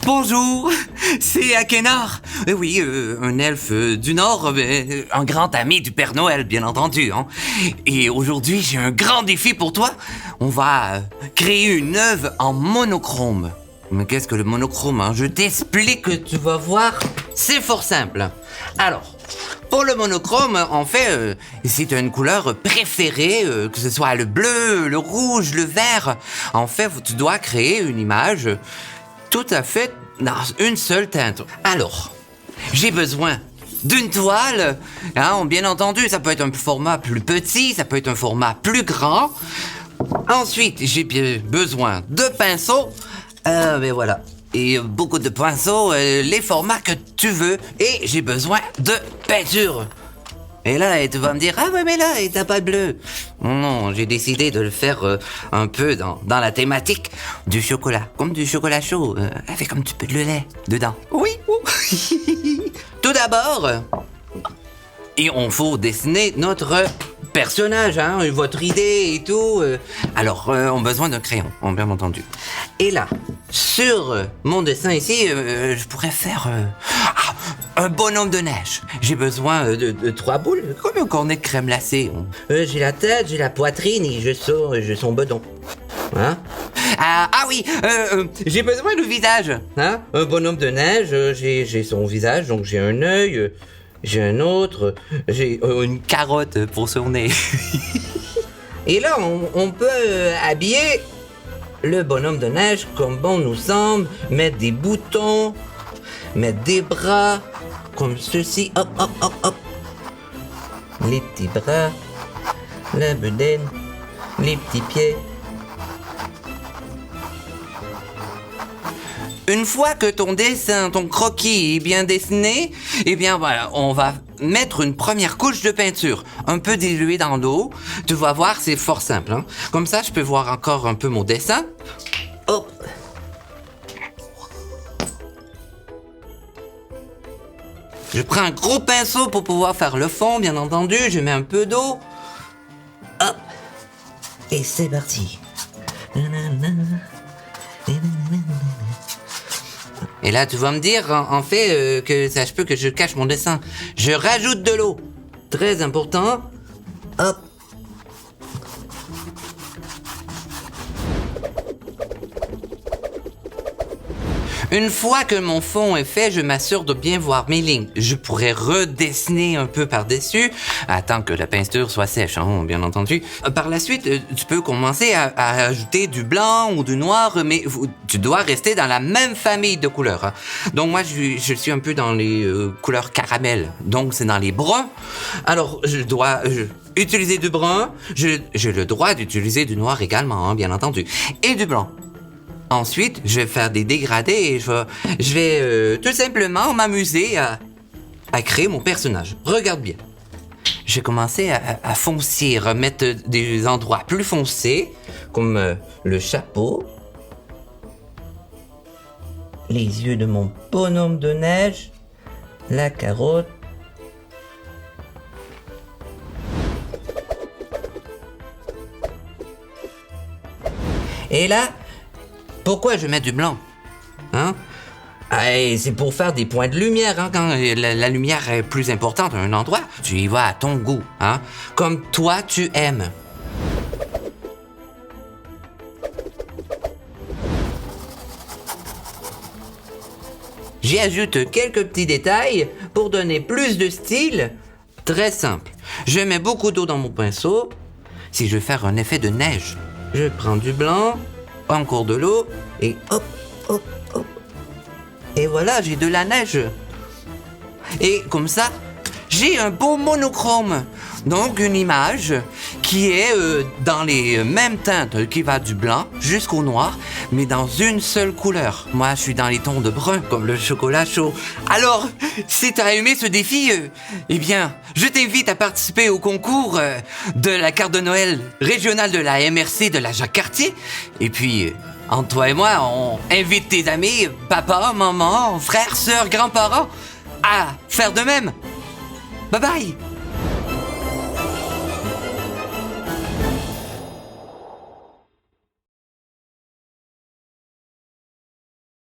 Bonjour, c'est Akenar. Oui, un elfe du Nord, un grand ami du Père Noël, bien entendu. Hein. Et aujourd'hui, j'ai un grand défi pour toi. On va créer une œuvre en monochrome. Mais qu'est-ce que le monochrome, hein? Je t'explique, tu vas voir. C'est fort simple. Alors, pour le monochrome, en fait, si tu as une couleur préférée, que ce soit le bleu, le rouge, le vert, en fait, tu dois créer une image tout à fait dans une seule teinte. Alors, j'ai besoin d'une toile, hein, bien entendu, ça peut être un format plus petit, ça peut être un format plus grand. Ensuite, j'ai besoin de pinceaux, mais voilà. Et beaucoup de pinceaux, les formats que tu veux. Et j'ai besoin de peinture. Et là, tu vas me dire, ah ouais, mais là, t'as pas de bleu. Non, j'ai décidé de le faire un peu dans la thématique du chocolat. Comme du chocolat chaud, avec un petit peu de lait dedans. Oui. Tout d'abord, il faut dessiner notre personnage, hein, votre idée et tout. Alors, on a besoin d'un crayon, bien entendu. Et là, sur mon dessin ici, je pourrais faire un bonhomme de neige. J'ai besoin de 3 boules, comme un cornet de crème glacée. J'ai la tête, j'ai la poitrine et je son bedon. Hein? Oui, j'ai besoin du visage. Hein? Un bonhomme de neige, j'ai son visage, donc j'ai un œil. J'ai un autre, j'ai une carotte pour son nez. Et là, on peut habiller le bonhomme de neige comme bon nous semble, mettre des boutons, mettre des bras, comme ceci, hop. Les petits bras, la bedaine, les petits pieds. Une fois que ton dessin, ton croquis est bien dessiné, eh bien voilà, on va mettre une première couche de peinture, un peu diluée dans l'eau. Tu vas voir, c'est fort simple. Hein? Comme ça, je peux voir encore un peu mon dessin. Hop. Je prends un gros pinceau pour pouvoir faire le fond, bien entendu. Je mets un peu d'eau. Hop. Et c'est parti. Et là, tu vas me dire, en fait, que ça se peut que je cache mon dessin. Je rajoute de l'eau. Très important. Hop. Une fois que mon fond est fait, je m'assure de bien voir mes lignes. Je pourrais redessiner un peu par-dessus, tant que la peinture soit sèche, hein, bien entendu. Par la suite, tu peux commencer à ajouter du blanc ou du noir, mais tu dois rester dans la même famille de couleurs. Hein. Donc moi, je suis un peu dans les couleurs caramel, donc c'est dans les bruns. Alors, je dois utiliser du brun. J'ai le droit d'utiliser du noir également, hein, bien entendu, et du blanc. Ensuite, je vais faire des dégradés et je vais tout simplement m'amuser à créer mon personnage. Regarde bien. Je vais commencer à foncir, mettre des endroits plus foncés, comme le chapeau, les yeux de mon bonhomme de neige, la carotte. Et là, pourquoi je mets du blanc? Hein? C'est pour faire des points de lumière. Hein? Quand la lumière est plus importante à un endroit, tu y vas à ton goût. Hein? Comme toi, tu aimes. J'y ajoute quelques petits détails pour donner plus de style. Très simple. Je mets beaucoup d'eau dans mon pinceau. Si je veux faire un effet de neige, je prends du blanc, encore de l'eau, et hop. Et voilà, j'ai de la neige. Et comme ça, j'ai un beau monochrome. Donc une image qui est dans les mêmes teintes, qui va du blanc jusqu'au noir, mais dans une seule couleur. Moi, je suis dans les tons de brun, comme le chocolat chaud. Alors, si tu as aimé ce défi, eh bien, je t'invite à participer au concours de la carte de Noël régionale de la MRC de la Jacques-Cartier. Et puis, entre toi et moi, on invite tes amis, papa, maman, frères, sœurs, grands-parents, à faire de même. Bye bye!